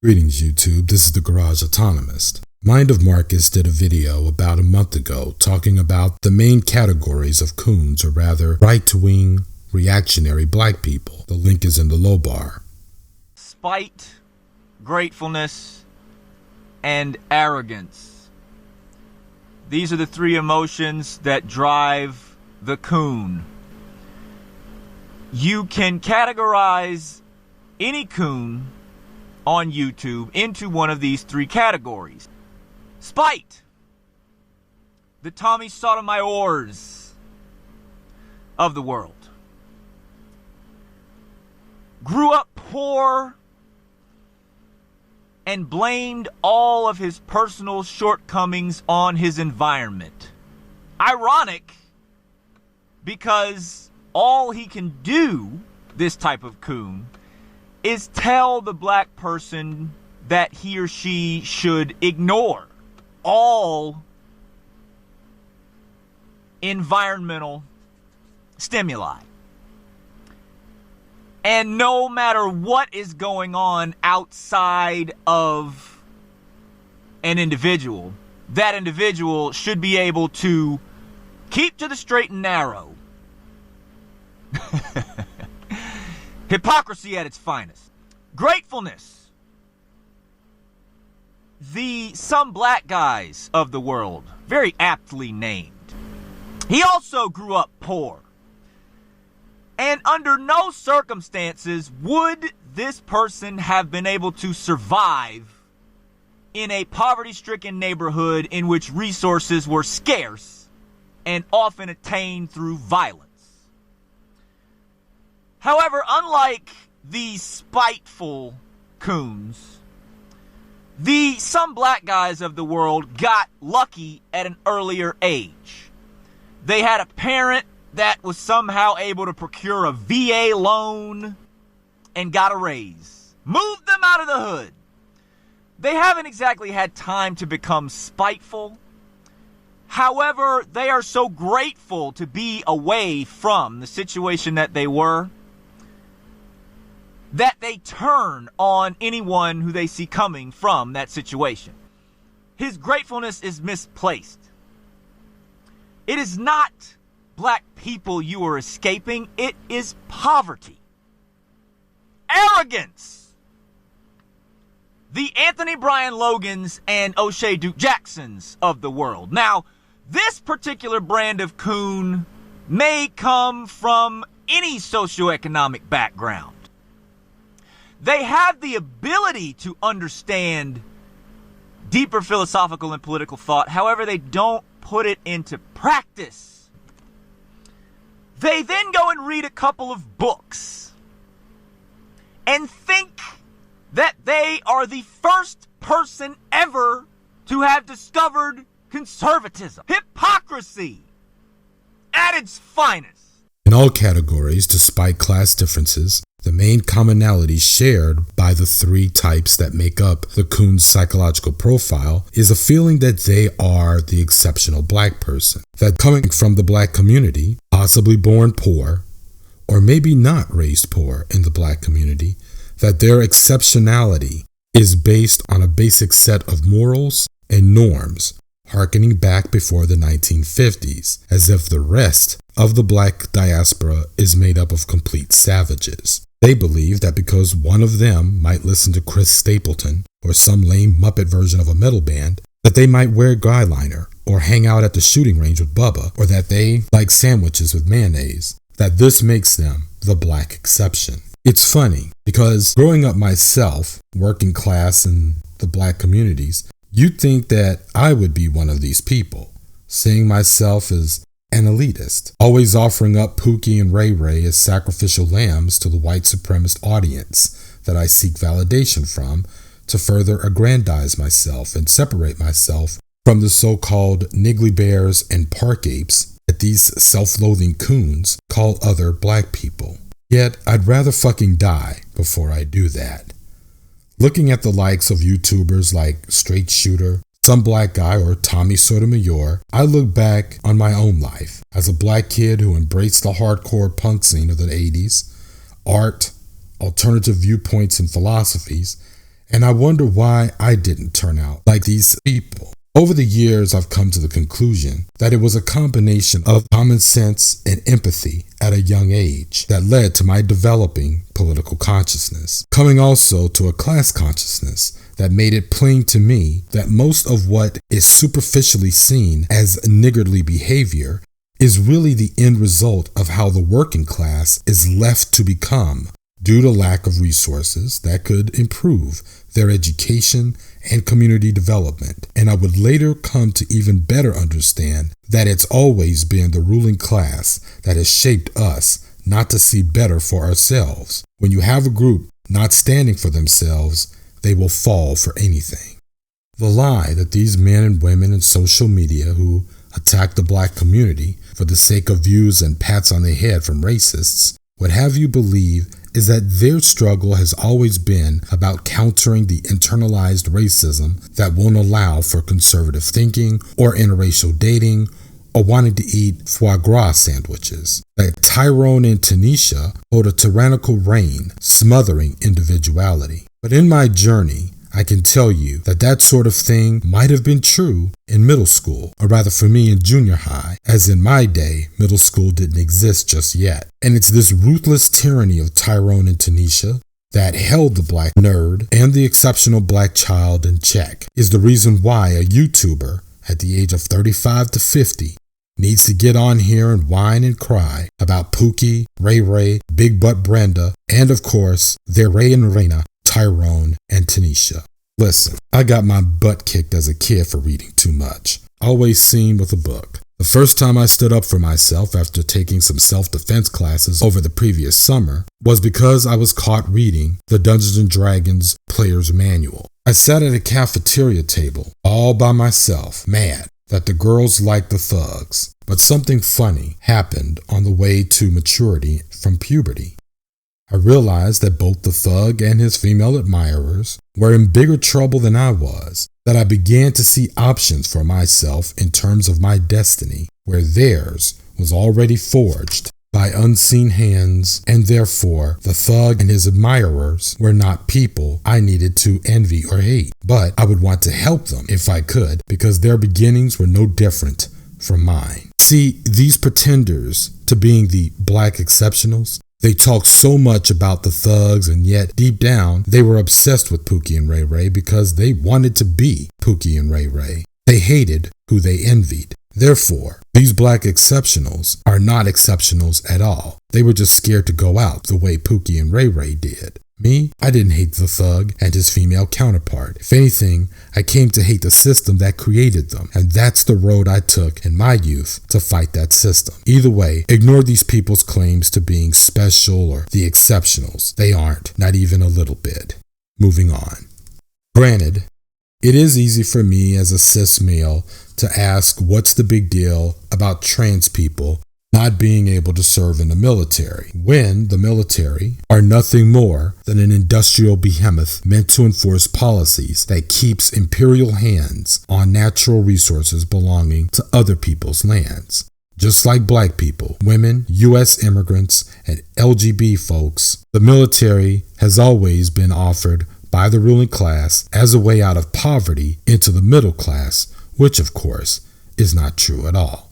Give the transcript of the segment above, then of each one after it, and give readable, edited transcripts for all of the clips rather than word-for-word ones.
Greetings YouTube, this is the Garage Autonomist. Mind of Marcus did a video about a month ago talking about the main categories of coons, or rather right-wing reactionary black people. The link is in the low bar. Spite, gratefulness, and arrogance. These are the three emotions that drive the coon. You can categorize any coon on YouTube into one of these three categories. Spite, the Tommy Sotomayor's of the world. Grew up poor and blamed all of his personal shortcomings on his environment. Ironic, because all he can do, this type of coon, is tell the black person that he or she should ignore all environmental stimuli. And no matter what is going on outside of an individual, that individual should be able to keep to the straight and narrow. Hypocrisy at its finest. Gratefulness. The some black guys of the world, very aptly named. He also grew up poor. And under no circumstances would this person have been able to survive in a poverty-stricken neighborhood in which resources were scarce and often attained through violence. However, unlike the spiteful coons, some black guys of the world got lucky at an earlier age. They had a parent that was somehow able to procure a VA loan and got a raise. Moved them out of the hood. They haven't exactly had time to become spiteful. However, they are so grateful to be away from the situation that they were that they turn on anyone who they see coming from that situation. His gratefulness is misplaced. It is not black people you are escaping, it is poverty. Arrogance. The Anthony Brian Logans and O'Shea Duke Jacksons of the world. Now, this particular brand of coon may come from any socioeconomic background. They have the ability to understand deeper philosophical and political thought. However, they don't put it into practice. They then go and read a couple of books and think that they are the first person ever to have discovered conservatism. Hypocrisy at its finest. In all categories, despite class differences, the main commonality shared by the three types that make up the coon's psychological profile is a feeling that they are the exceptional black person, that coming from the black community, possibly born poor, or maybe not raised poor in the black community, that their exceptionality is based on a basic set of morals and norms harkening back before the 1950s, as if the rest of the black diaspora is made up of complete savages. They believe that because one of them might listen to Chris Stapleton or some lame Muppet version of a metal band, that they might wear guyliner or hang out at the shooting range with Bubba, or that they like sandwiches with mayonnaise, that this makes them the black exception. It's funny because growing up myself, working class in the black communities, you'd think that I would be one of these people, seeing myself as an elitist, always offering up Pookie and Ray Ray as sacrificial lambs to the white supremacist audience that I seek validation from to further aggrandize myself and separate myself from the so-called niggly bears and park apes that these self-loathing coons call other black people. Yet, I'd rather fucking die before I do that. Looking at the likes of YouTubers like Straight Shooter, Some Black Guy, or Tommy Sotomayor, I look back on my own life as a black kid who embraced the hardcore punk scene of the 80s, art, alternative viewpoints and philosophies, And I wonder why I didn't turn out like these people. Over the years, I've come to the conclusion that it was a combination of common sense and empathy at a young age that led to my developing political consciousness, coming also to a class consciousness that made it plain to me that most of what is superficially seen as niggardly behavior is really the end result of how the working class is left to become due to lack of resources that could improve their education and community development. And I would later come to even better understand that it's always been the ruling class that has shaped us not to see better for ourselves. When you have a group not standing for themselves, they will fall for anything. The lie that these men and women in social media who attack the black community for the sake of views and pats on the head from racists would have you believe is that their struggle has always been about countering the internalized racism that won't allow for conservative thinking or interracial dating or wanting to eat foie gras sandwiches. That Tyrone and Tanisha hold a tyrannical reign, smothering individuality. But in my journey, I can tell you that that sort of thing might have been true in middle school, or rather for me in junior high, as in my day, middle school didn't exist just yet. And it's this ruthless tyranny of Tyrone and Tanisha that held the black nerd and the exceptional black child in check, is the reason why a YouTuber at the age of 35 to 50 needs to get on here and whine and cry about Pookie, Ray Ray, Big Butt Brenda, and of course, their Ray and Raina, Tyrone and Tanisha. Listen, I got my butt kicked as a kid for reading too much. Always seen with a book. The first time I stood up for myself after taking some self-defense classes over the previous summer was because I was caught reading the Dungeons & Dragons Player's Manual. I sat at a cafeteria table all by myself, mad that the girls liked the thugs. But something funny happened on the way to maturity from puberty. I realized that both the thug and his female admirers were in bigger trouble than I was, that I began to see options for myself in terms of my destiny, where theirs was already forged by unseen hands, and therefore the thug and his admirers were not people I needed to envy or hate, but I would want to help them if I could, because their beginnings were no different from mine. See, these pretenders to being the black exceptionals, they talk so much about the thugs, and yet deep down they were obsessed with Pookie and Ray Ray because they wanted to be Pookie and Ray Ray. They hated who they envied. Therefore, these black exceptionals are not exceptionals at all. They were just scared to go out the way Pookie and Ray Ray did. Me, I didn't hate the thug and his female counterpart. If anything, I came to hate the system that created them, and that's the road I took in my youth to fight that system. Either way, ignore these people's claims to being special or the exceptionals. They aren't, not even a little bit. Moving on. Granted, it is easy for me as a cis male to ask what's the big deal about trans people not being able to serve in the military, when the military are nothing more than an industrial behemoth meant to enforce policies that keeps imperial hands on natural resources belonging to other people's lands. Just like black people, women, U.S. immigrants, and LGBT folks, the military has always been offered by the ruling class as a way out of poverty into the middle class, which of course is not true at all.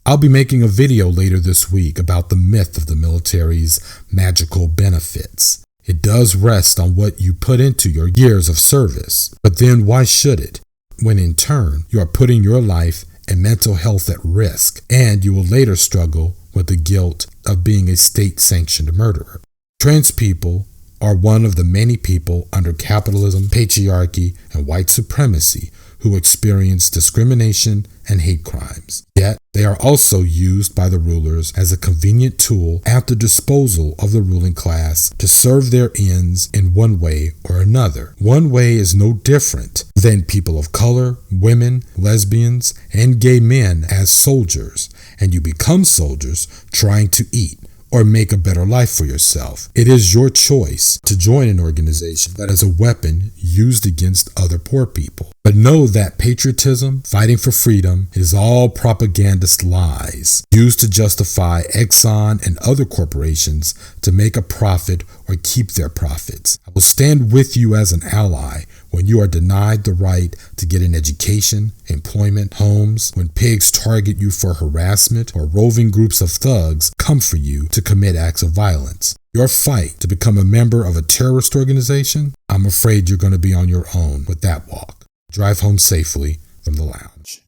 I'll be making a video later this week about the myth of the military's magical benefits. It does rest on what you put into your years of service, but then why should it, when in turn you are putting your life and mental health at risk, and you will later struggle with the guilt of being a state-sanctioned murderer. Trans people are one of the many people under capitalism, patriarchy, and white supremacy who experience discrimination and hate crimes. Yet, they are also used by the rulers as a convenient tool at the disposal of the ruling class to serve their ends in one way or another. One way is no different than people of color, women, lesbians, and gay men as soldiers, and you become soldiers trying to eat or make a better life for yourself. It is your choice to join an organization that is a weapon used against other poor people. But know that patriotism, fighting for freedom, is all propagandist lies used to justify Exxon and other corporations to make a profit or keep their profits. I will stand with you as an ally when you are denied the right to get an education, employment, homes, when pigs target you for harassment, or roving groups of thugs come for you to commit acts of violence. Your fight to become a member of a terrorist organization, I'm afraid you're going to be on your own with that walk. Drive home safely from the lounge.